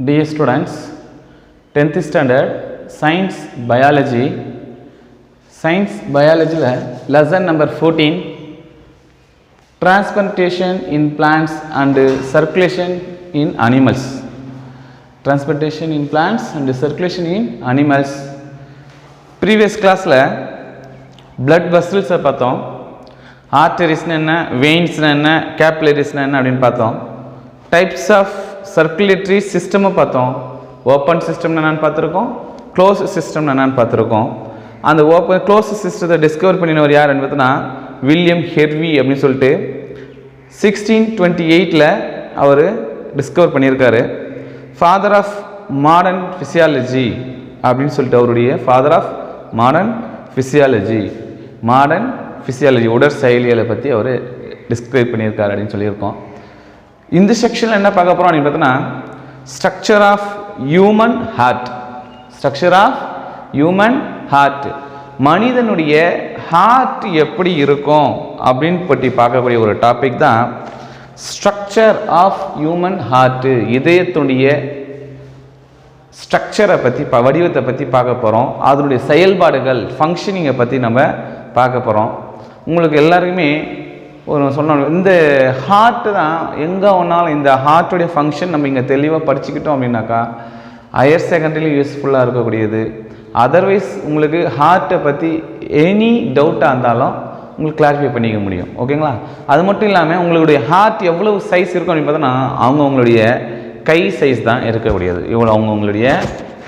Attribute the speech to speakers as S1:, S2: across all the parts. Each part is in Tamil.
S1: Dear students, 10th standard Science Biology lesson number 14 Transplantation in plants and circulation in animals. Transplantation in plants and circulation in animals. Previous class blood vessels பார்த்தோம், arteries என்ன, veins என்ன, capillaries என்ன அப்படினு பார்த்தோம். Types of circulatory system பார்த்தோம். Open system என்னன்னு பார்த்திருக்கோம், closed system என்னன்னு பார்த்திருக்கோம். அந்த open closed system டிஸ்கவர் பண்ணினவர் யாருன்னு பார்த்தா வில்லியம் ஹெர்வி அப்படினு சொல்லிட்டு 1628ல அவர் டிஸ்கவர் பண்ணியிருக்காரு. ஃபாதர் ஆஃப் மாடர்ன் ஃபிசியாலஜி அப்படின்னு சொல்லிட்டு அவருடைய ஃபாதர் ஆஃப் மாடர்ன் ஃபிசியாலஜி உடற்செயலியலை பற்றி அவர் டிஸ்கிரைப் பண்ணியிருக்காரு அப்படின்னு சொல்லியிருக்கோம். இந்த செக்ஷனில் என்ன பார்க்க போகிறோம் அப்படின்னு பார்த்தோன்னா ஸ்ட்ரக்சர் ஆஃப் ஹியூமன் ஹார்ட், மனிதனுடைய ஹார்ட் எப்படி இருக்கும் அப்படின்னு பற்றி பார்க்கக்கூடிய ஒரு டாபிக் தான் ஸ்ட்ரக்சர் ஆஃப் ஹியூமன் ஹார்ட். இதயத்துடைய ஸ்ட்ரக்சரை பற்றி வடிவத்தை பற்றி பார்க்க போகிறோம். அதனுடைய செயல்பாடுகள் ஃபங்க்ஷனிங்கை பற்றி நம்ம பார்க்க போகிறோம். உங்களுக்கு எல்லாருக்குமே ஒரு சொன்னோம், இந்த ஹார்ட்டு தான் எங்கே ஒன்றாலும் இந்த ஹார்ட்டுடைய ஃபங்க்ஷன் நம்ம இங்கே தெளிவாக படிச்சுக்கிட்டோம் அப்படின்னாக்கா ஹையர் செகண்டரியில் யூஸ்ஃபுல்லாக இருக்கக்கூடியது. அதர்வைஸ் உங்களுக்கு ஹார்ட்டை பற்றி எனி டவுட்டாக இருந்தாலும் உங்களுக்கு கிளாரிஃபை பண்ணிக்க முடியும். ஓகேங்களா? அது மட்டும் இல்லாமல் உங்களுடைய ஹார்ட் எவ்வளவு சைஸ் இருக்கும் அப்படின்னு பார்த்தோன்னா அவங்கவுங்களுடைய கை சைஸ் தான் இருக்கக்கூடியது. இவ்வளோ அவங்கவுங்களுடைய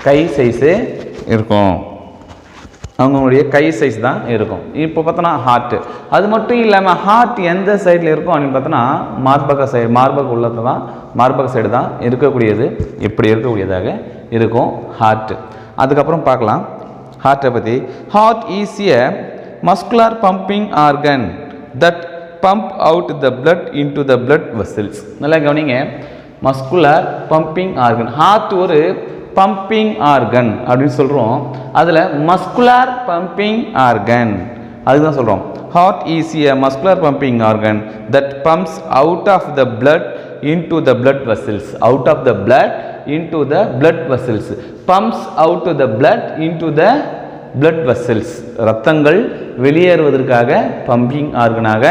S1: கை சைஸு இருக்கும், அவங்களுடைய கை சைஸ் தான் இருக்கும். இப்போ பார்த்தோன்னா ஹார்ட்டு, அது மட்டும் இல்லாமல் ஹார்ட் எந்த சைடில் இருக்கும் அப்படின்னு பார்த்தோன்னா மார்பக உள்ளது தான், மார்பக சைடு தான் இருக்கக்கூடியது. இப்படி இருக்கக்கூடியதாக இருக்கும் ஹார்ட்டு. அதுக்கப்புறம் பார்க்கலாம் ஹார்ட்டை பற்றி. Heart is a muscular pumping organ that pump out the blood into the blood vessels. நல்லா கவனிங்க, மஸ்குலர் பம்பிங் ஆர்கன். ஹார்ட் ஒரு பம்பிங் ஆர்கன் அப்படின்னு சொல்கிறோம். அதில் மஸ்குலர் பம்பிங் ஆர்கன் அதுதான் சொல்கிறோம். Heart is a muscular pumping organ that pumps out of the blood into the blood vessels. Out of the blood into the blood vessels. Pumps out the blood into the blood vessels. ரத்தங்கள் வெளியேறுவதற்காக பம்பிங் ஆர்கனாக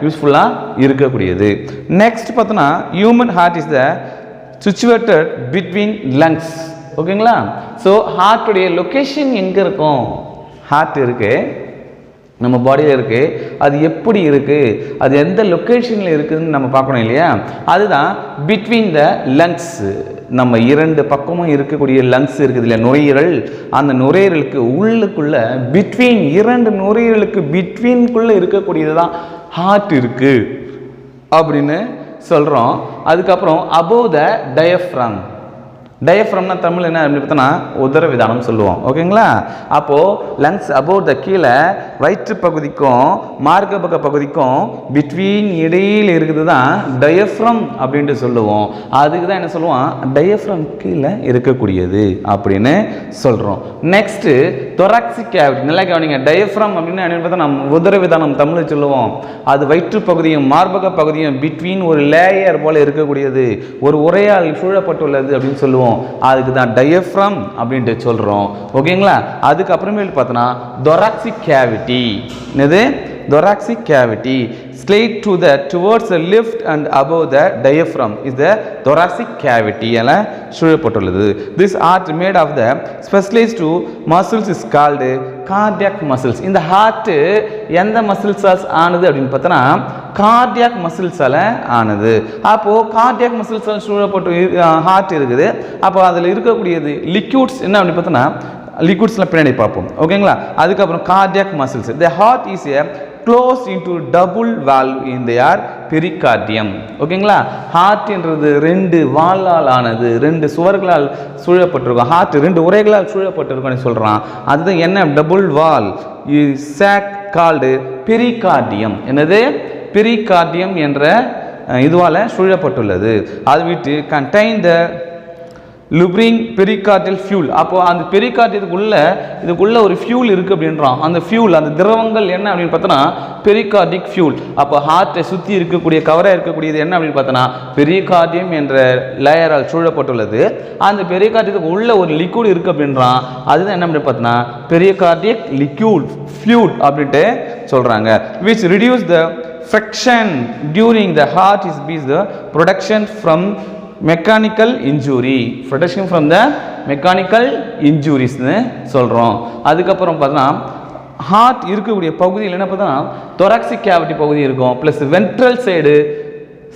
S1: யூஸ்ஃபுல்லாக இருக்கக்கூடியது. நெக்ஸ்ட் பார்த்தோன்னா human heart is the situated between lungs. ஓகேங்களா? ஸோ ஹார்ட்டுடைய லொக்கேஷன் எங்கே இருக்கும்? ஹார்ட் இருக்குது, நம்ம பாடியில் இருக்குது, அது எப்படி இருக்குது, அது எந்த லொக்கேஷனில் இருக்குதுன்னு நம்ம பார்க்கணும் இல்லையா? அதுதான் பிட்வீன் த லங்ஸ். நம்ம இரண்டு பக்கமும் இருக்கக்கூடிய லங்ஸ் இருக்குது இல்லையா, நுரையீரல். அந்த நுரையீரலுக்கு உள்ளுக்குள்ள பிட்வீன், இரண்டு நுரையீரலுக்கு பிட்வீன்குள்ளே இருக்கக்கூடியது தான் ஹார்ட் இருக்குது அப்படின்னு சொல்கிறோம். அதுக்கப்புறம் அபோவ் த டயஃப்ரம். டயஃப்ரம்னா தமிழ் என்ன அப்படின்னு பார்த்தோன்னா உதரவிதானம் சொல்லுவோம். ஓகேங்களா? அப்போது லங்ஸ் அபோவ் த கீழே வயிற்று பகுதிக்கும் மார்பக பகுதிக்கும் பிட்வீன் இடையில் இருக்குது தான் டயஃப்ரம் அப்படின்ட்டு சொல்லுவோம். அதுக்கு தான் என்ன சொல்லுவோம், டயஃப்ரம் கீழே இருக்கக்கூடியது அப்படின்னு சொல்கிறோம். Next thoracic cavity. நல்லா கவனிங்க, டயஃப்ரம் அப்படின்னு என்ன பார்த்தா நம்ம உதரவிதானம் தமிழ் சொல்லுவோம். அது வயிற்று பகுதியும் மார்பக பகுதியும் பிட்வீன் ஒரு லேயர் போல் இருக்கக்கூடியது, ஒரு உரையால் சூழப்பட்டுள்ளது அப்படின்னு சொல்லுவோம். அதுக்கு தான் டயஃப்ரம் அப்படின்ட்டு சொல்கிறோம். ஓகேங்களா? அதுக்கப்புறமேல் பார்த்தோன்னா தொராக்சிக் கேவிட்டி. என்னது? thoracic cavity straight to the towards the left and above the diaphragm is the thoracic cavity என சூழப்பட்டுள்ளது. This heart made of the specialized to muscles is called cardiac muscles. இந்த ஹார்ட் எந்த மசில்ஸால் ஆனது அப்படின்னு பார்த்தோன்னா கார்டியாக் மசில்ஸால் ஆனது. அப்போது கார்டியாக் மசில்ஸால் சூழப்பட்டு ஹார்ட் இருக்குது. அப்போ அதில் இருக்கக்கூடியது லிக்யூட்ஸ் என்ன அப்படின்னு பார்த்தோன்னா லிக்விட்ஸ்லாம் பின்னாடி பார்ப்போம். ஓகேங்களா? அதுக்கப்புறம் cardiac muscles. The heart is a close into double valve in their pericardium. ஓகேங்களா? ஹார்ட்ன்றது ரெண்டு வாலால் ஆனது, ரெண்டு சுவர்களால் சூழப்பட்டிருக்கும். ஹார்ட் ரெண்டு உரைகளால் சூழப்பட்டிருக்கும்னு சொல்கிறான். அதுதான் என்ன, double wall sac called pericardium. என்னது? பெரிகார்டியம் என்ற இதுவால் சூழப்பட்டுள்ளது. அது விட்டு contain the lubricating pericardial fluid. அப்போ அந்த இதுக்குள்ள ஒரு ஃபியூல் இருக்குது அப்படின்றான். அந்த ஃபியூல், அந்த திரவங்கள் என்ன அப்படின்னு பார்த்தோன்னா பெரிகார்டிக் ஃபியூல். அப்போ ஹார்ட்டை சுற்றி இருக்கக்கூடிய கவராக இருக்கக்கூடியது என்ன அப்படின்னு பார்த்தோன்னா பெரிகார்டியம் என்ற லேயரால் சூழப்பட்டுள்ளது. அந்த பெரிகார்டியத்துக்கு உள்ள ஒரு லிக்விட் இருக்குது அப்படின்றான். அதுதான் என்ன அப்படின்னு பார்த்தோன்னா பெரிகார்டிக் லிக்விட் ஃபியூல் அப்படின்ட்டு சொல்கிறாங்க. which reduce the friction during the heart is the production from mechanical injury, protection from the mechanical இன்ஜூரிஸ்னு சொல்கிறோம். அதுக்கப்புறம் பார்த்தோன்னா ஹார்ட் இருக்கக்கூடிய பகுதியில் என்ன பார்த்தோன்னா தொராக்சிக் கேவிட்டி பகுதி இருக்கும், plus ventral side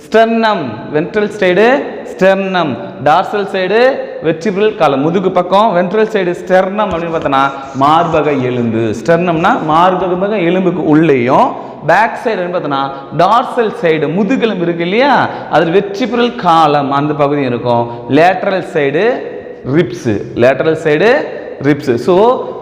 S1: sternum, ventral side sternum, dorsal side vertebral காலம் முதுகு பக்கம், வென்ட்ரல் சைடு ஸ்டெர்னம் அப்படின்னு பார்த்தோன்னா மார்பக எலும்பு. ஸ்டெர்னம்னா மார்பக எலும்புக்கு உள்ளேயும், பேக் சைடு பார்த்தோன்னா டார்சல் சைடு முதுகெலும்பு இருக்கு இல்லையா, அது வெர்டிபிரல் காலம் அந்த பகுதி இருக்கும். Lateral side ribs, lateral side ribs. So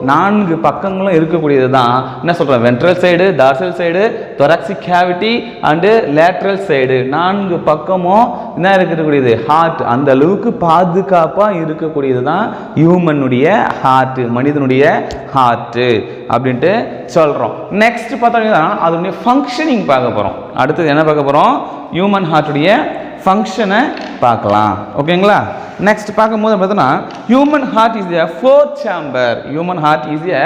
S1: 4 பக்கங்களும் இருக்கக்கூடியது தான் என்ன சொல்கிறேன் ventral side, dorsal side, thoracic cavity and lateral side. 4 பக்கமும் என்ன இருக்கக்கூடியது ஹார்ட். அந்த அளவுக்கு பாதுகாப்பாக இருக்கக்கூடியது தான் ஹியூமனுடைய ஹார்ட்டு, மனிதனுடைய ஹார்ட்டு அப்படின்ட்டு சொல்கிறோம். நெக்ஸ்ட் பார்த்தோம்னா அதனுடைய ஃபங்க்ஷனிங் பார்க்க போகிறோம். அடுத்தது என்ன பார்க்க போகிறோம், ஹியூமன் ஹார்ட்டுடைய ஃபங்க்ஷனை பார்க்கலாம். ஓகேங்களா. நெக்ஸ்ட் பார்க்கும்போது பார்த்தோன்னா human heart is a 4 chamber. Human heart is a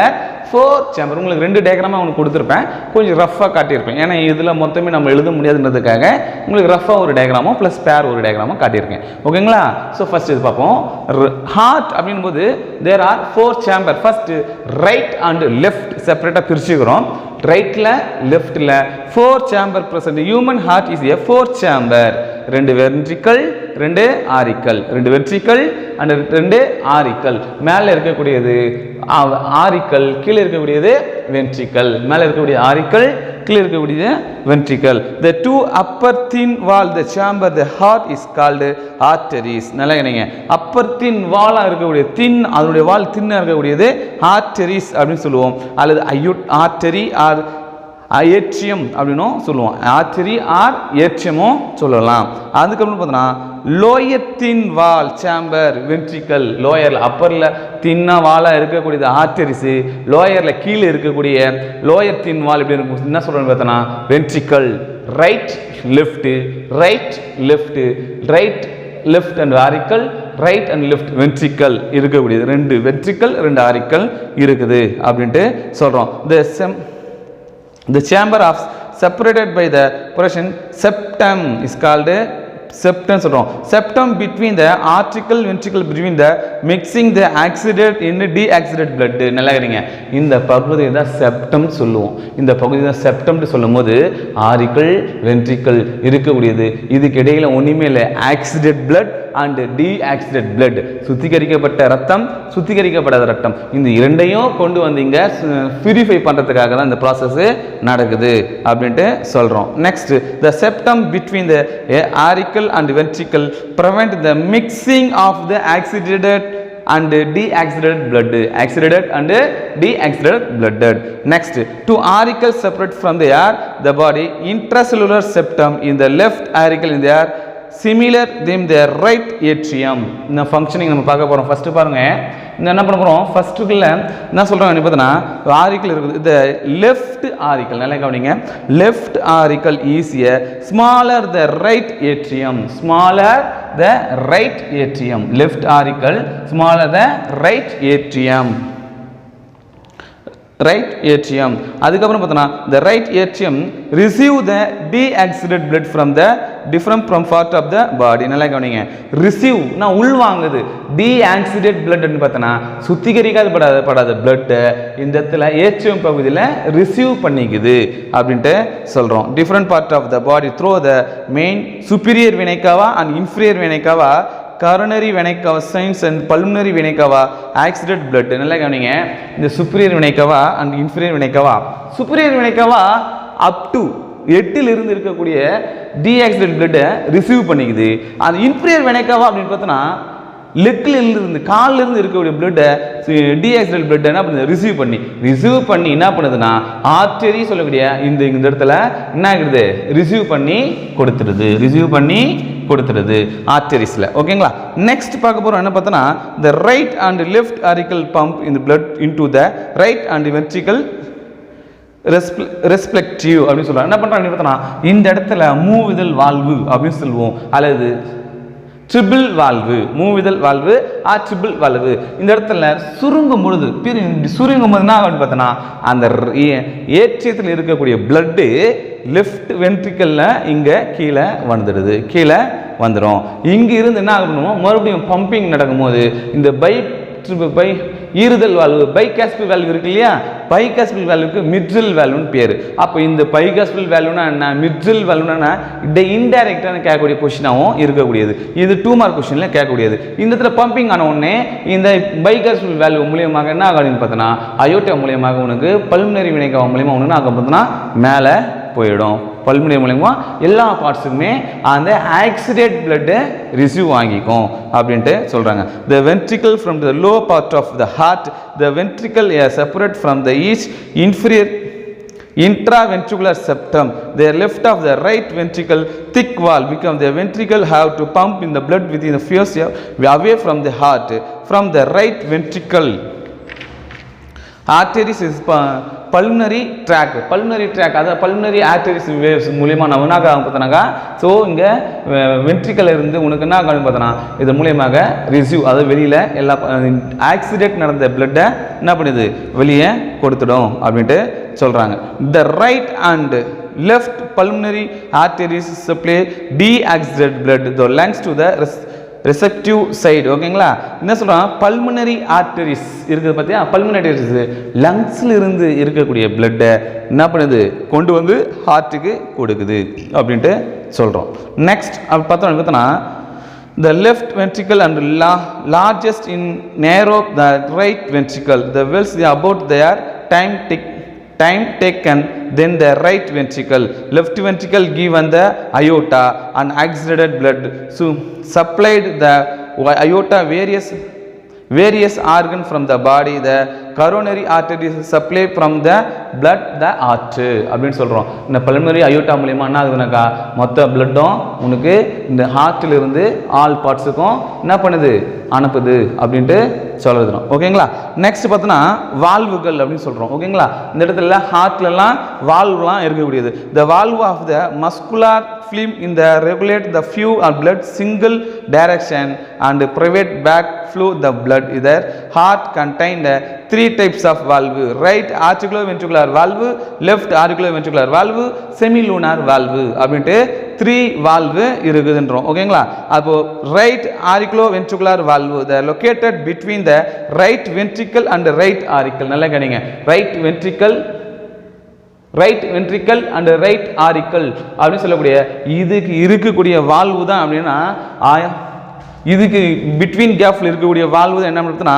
S1: 4 chamber. உங்களுக்கு 2 டயக்ராமாக உங்களுக்கு கொடுத்துருப்பேன், கொஞ்சம் ரஃபாக காட்டியிருப்பேன். ஏன்னா இதில் மொத்தமே நம்ம எழுத முடியாதுன்றதுக்காக உங்களுக்கு ரஃபாக ஒரு டயக்ராமோ ப்ளஸ் பேர் ஒரு டயக்ராமோ காட்டியிருக்கேன். ஓகேங்களா. ஸோ ஃபர்ஸ்ட் இது பார்ப்போம். ஹார்ட் அப்படின்போது there are 4 chamber. First right and left செப்பரேட்டாக பிரிச்சுக்கிறோம். ரைட்டில் லெஃப்டில் 4 chamber present. Human heart is a 4 chamber. 2 ventricle, 2 auricle, 2 ventricle and 2 auricle. மேலே இருக்கக்கூடியது ஆரிக்கல், கீழே இருக்கக்கூடியது வென்ட்ரிக்கல். மேலே இருக்கக்கூடிய ஆரிக்கல், கீழே இருக்கக்கூடியது ventricle. The 2 upper thin wall the chamber the heart is called arteries. நல்லா கேளுங்க. அப்பர் தின் வாலா இருக்கக்கூடிய தின், அதனுடைய வால் தின்னா இருக்கக்கூடியது ஆர்டரிஸ் அப்படின்னு சொல்லுவோம். அல்லது ஆர்டரி ஆர் ஏட்ரியம் அப்படின்னும் சொல்லுவோம். ஆர்டரி ஆர் ஏட்ரியமும் சொல்லலாம். அதுக்கப்புறம் பார்த்தோன்னா லோயர் தின் வால் சேம்பர் வென்ட்ரிக்கல். லோயரில் அப்பரில் தின்னா வாலாக இருக்கக்கூடியது ஆர்டரிஸு, லோயரில் கீழே இருக்கக்கூடிய லோயர் தின் வால் எப்படி இருக்கும் என்ன சொல்கிறோன்னு பார்த்தோன்னா ventricle. Right left, right left, right left and auricle, right and left ventricle இருக்கக்கூடியது. 2 வென்ட்ரிக்கல் 2 ஆரிக்கல் இருக்குது அப்படின்ட்டு சொல்கிறோம். The chamber of separated by the portion septum is called septum சொல்றோம். septum between the arterial ventricle between the mixing the accident in deaccident blood. நல்லா கேளுங்க. இந்த பகுதியை தான் septum சொல்லுவோம். இந்த பகுதி தான் septum சொல்லும்போது ஆரிக்கல் வென்ட்ரிக்கல் இருக்கக்கூடியது. இதுக்கு இடையில ஒண்ணுமே இல்லை. ஆக்சிடென்ட் blood அண்ட் டீஆக்சிடென்ட் பிளட், சுத்திகரிக்கப்பட்ட ரத்தம், சுத்திகரிக்கப்படாத ரத்தம், இந்த இரண்டையும் கொண்டு வந்தீங்க பியூரிஃபை பண்ணுறதுக்காக தான் இந்த ப்ராசஸ் நடக்குது அப்படின்ட்டு சொல்கிறோம். Next the septum between the auricle and ventricle prevent the mixing of the accidented and deaccidented blood, accidented and deaccidented blood. Next, 2 auricles separate from the air the body, intracellular septum in the left auricle in the air, similar them the right atrium. இந்த ஃபங்க்ஷனிங் நம்ம பார்க்க போகிறோம். ஃபஸ்ட்டு பாருங்கள், இந்த என்ன பண்ண போகிறோம், ஃபஸ்ட்டுக்குள்ள என்ன சொல்கிறாங்க பார்த்தீங்கன்னா ஆரிக்கல் இருக்குது. இந்த லெஃப்ட் ஆரிக்கல் நல்லா கவனிங்க. Left auricle is a smaller the right atrium, smaller the right atrium. Left auricle smaller the right atrium, right atrium. அதுக்கப்புறம் பார்த்தோன்னா the right atrium receive the deaccidented blood from the different from part of the body. நல்லா கவனிங்க. ரிசீவ் நான் உள்வாங்குது. deaccidented blood ன்னு பார்த்தோன்னா சுத்திகரிக்காத blood இந்த இடத்துல ஏட்ரியம் பகுதியில் ரிசீவ் பண்ணிக்குது அப்படின்ட்டு சொல்கிறோம். different part of the body through the main superior vena cava and inferior vena cava, coronary vena cava, signs and pulmonary vena cava, accident blood. நல்லா கவனிங்க. இந்த superior vena cava and inferior vena cava, superior vena cava up to 8 இருந்து இருக்கக்கூடிய deaccidented blood ரிசீவ் பண்ணிக்குது. அந்த inferior vena cava அப்படின்னு பார்த்தோன்னா லெக்ல இருந்து காலில் இருந்து இருக்கக்கூடிய பிளட்டை டீஆக்சிடேட் பிளட் என்ன பண்ணுது ரிசீவ் பண்ணி என்ன பண்ணுதுன்னா ஆர்டரி சொல்லக்கூடிய இந்த இடத்துல என்ன ஆகுது ரிசீவ் பண்ணி கொடுத்துருது ஆர்டரிஸ்ல. ஓகேங்களா. நெக்ஸ்ட் பார்க்க போறோம் என்ன பார்த்தோன்னா the right and left auricle pump in the blood into the right and ventricle respective அப்படின்னு சொல்றாங்க. என்ன பண்றாங்க பார்த்தோன்னா இந்த இடத்துல மூவிதல் வால்வு அப்படின்னு சொல்லுவோம், அல்லது ட்ரிபிள் வால்வு, மூவிதல் வால்வு ட்ரிபிள் வால்வு. இந்த இடத்துல சுருங்கும் பொழுது என்ன ஆகும் பார்த்தோன்னா அந்த ஏற்றியத்தில் இருக்கக்கூடிய பிளட்டு லெஃப்ட் வென்ட்ரிக்கல்ல இங்க கீழே வந்துடும். இங்க இருந்து என்ன ஆகணும் மறுபடியும் பம்பிங் நடக்கும்போது இந்த ஈறுதல் வால்வு பைகாஸ்பியல் வால்வு இருக்கு இல்லையா, பைகாஸ்பியல் வால்வுக்கு மிட்ரல் வால்வுன்னு பேரு. அப்போ இந்த பைகாஸ்பியல் வால்வுனா என்ன, மிட்ரல் வால்வுனா இன்டைரக்டான கேட்கக்கூடிய கொஸ்டினாகவும் இருக்கக்கூடியது. இது 2 மார்க் கொஸ்டின்ல கேட்கக்கூடியது. இந்த இடத்துல பம்பிங் ஆன உடனே இந்த பைகாஸ்பியல் வால்வு மூலியமாக என்ன ஆகுதுன்னு பார்த்தோன்னா அயோட்டா மூலியமாக உனக்கு பல்மனரி வினைக்காவ மூலியமா ஒன்று ஆக பார்த்தோன்னா மேலே போயிடும். பல்முனை மூலமா எல்லா பார்ட்ஸுக்குமே அந்த ஆக்சிடேட் பிளட் ரிசீவ் வாங்கிக்கும் அப்படின்ட்டு சொல்றாங்க. The ventricle from the lower part of the heart, the ventricle is separate from the each inferior intraventricular septum. The left of the right ventricle thick wall become the ventricle have to pump in the blood within the fierce away from the heart. From the right ventricle arteries is pulmonary trunk அதாவது பல்மனரி ஆர்டரிஸ் வேவ்ஸ் மூலியமா நம்ம என்ன பார்த்தோன்னாக்கா ஸோ இங்கே வென்ட்ரிக்கல் இருந்து உனக்கு என்ன ஆகும் பார்த்தோன்னா இது மூலியமாக ரிசீவ், அதாவது வெளியில் எல்லா ஆக்சிடென்ட் நடந்த பிளட்டை என்ன பண்ணுது வெளியே கொடுத்துடும் அப்படின்ட்டு சொல்கிறாங்க. The right and left pulmonary arteries supply deoxygenated blood the lungs to the receptive side. ஓகேங்களா. என்ன சொல்றான் பல்மனரி ஆர்டரிஸ் இருக்குது பார்த்தியா, பல்மனரி ஆர்டரிஸ் லங்ஸ்ல இருந்து இருக்கக்கூடிய பிளட்டை என்ன பண்ணுது கொண்டு வந்து ஹார்ட்டுக்கு கொடுக்குது அப்படின்ட்டு சொல்றோம். நெக்ஸ்ட் பார்த்தோம்னா the left ventricle and largest in narrow the right ventricle, the wells about their time taken, then the right ventricle, left ventricle given the aorta and accelerated blood so supplied the aorta various organ from the body, the coronary arteries supply from the blood the heart அப்படின்னு சொல்றோம். இந்த பல்மனரி அயோட்டா மூலமா என்ன ஆகுதுனாக்கா மொத்த பிளட்டும் உனக்கு இந்த ஹார்ட்ல இருந்து ஆல் பார்ட்ஸுக்கும் என்ன பண்ணுது அனுப்புது அப்படின்ட்டு சொல்றோம். ஓகேங்களா. நெக்ஸ்ட் பார்த்தோன்னா வால்வுகள் அப்படின்னு சொல்றோம். ஓகேங்களா. இந்த இடத்துல ஹார்ட்லலாம் வால்வுலாம் இருக்கக்கூடியது. the valve of the muscular film in the regulate the flow of blood single direction and private back flow the blood. Either heart contained 3 types of valve: right auriculoventricular valve, left auriculoventricular valve, semilunar valve அப்படின்ட்டு 3 valve இருக்குதுன்றோம். ஓகேங்களா. அப்போ right auriculoventricular valve they are located between the right ventricle and right auricle. நல்லா கேளுங்க. right ventricle and right auricle அப்படின்னு சொல்லக்கூடிய இதுக்கு இருக்கக்கூடிய வால்வு தான் அப்படின்னா இதுக்கு பிட்வீன் கேப்ல இருக்கக்கூடிய வால்வு என்ன பண்ணுறதுன்னா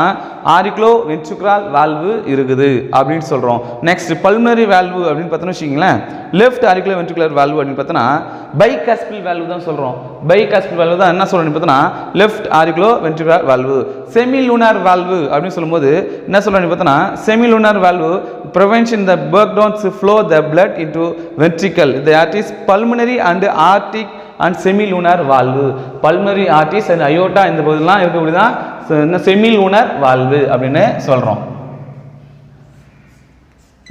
S1: ஆரிக்ளோ வென்ட்ரிகுலர் வால்வு இருக்குது அப்படின்னு சொல்கிறோம். நெக்ஸ்ட் பல்மனரி வால்வு அப்படின்னு பார்த்தோன்னு வச்சுக்கிங்களேன், லெஃப்ட் ஆரிக்ளோ வென்ட்ரிகுலர் வால்வு அப்படின்னு பார்த்தோன்னா பைகாஸ்பியல் வால்வு தான் சொல்கிறோம். பைகாஸ்பியல் வால்வு தான் என்ன சொல்கிறோன்னு பார்த்தோன்னா left auriculo ventricular valve. Semilunar valve அப்படின்னு சொல்லும்போது என்ன சொல்கிறோன்னு பார்த்தோன்னா semilunar valve prevention the breakdowns flow the blood into ventricle, that is pulmonary and aortic and semilunar valve. pulmonary arteries and aorta இந்த பகுதியெல்லாம் இருக்கக்கூடியதான் செமிலூனர் வால்வு அப்படின்னு சொல்கிறோம்.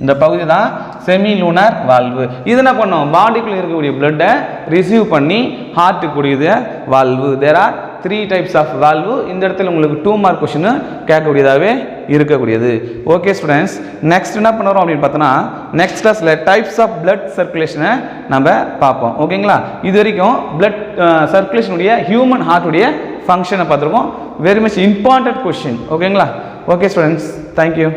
S1: இந்த பகுதி தான் செமிலூனர் வால்வு. இது என்ன பண்ணும் பாடிக்குள்ள இருக்கக்கூடிய பிளட்டை ரிசீவ் பண்ணி ஹார்ட்டுக்குரிய valve. There are 3 types of valve. இந்த இடத்துல உங்களுக்கு 2 மார்க் கொஸ்டின் கேட்கக்கூடியதாகவே இருக்கக்கூடியது. ஓகே ஸ்டூடெண்ட்ஸ், நெக்ஸ்ட் என்ன பண்ணுறோம் அப்படின்னு பார்த்தோன்னா நெக்ஸ்ட் கிளாஸில் டைப்ஸ் ஆஃப் பிளட் சர்க்குலேஷனை நம்ம பார்ப்போம். ஓகேங்களா. இது வரைக்கும் பிளட் சர்க்குலேஷனுடைய ஹியூமன் ஹார்ட்டுடைய ஃபங்க்ஷனை பார்த்துருக்கோம். Very much important question. ஓகேங்களா. Okay students, thank you.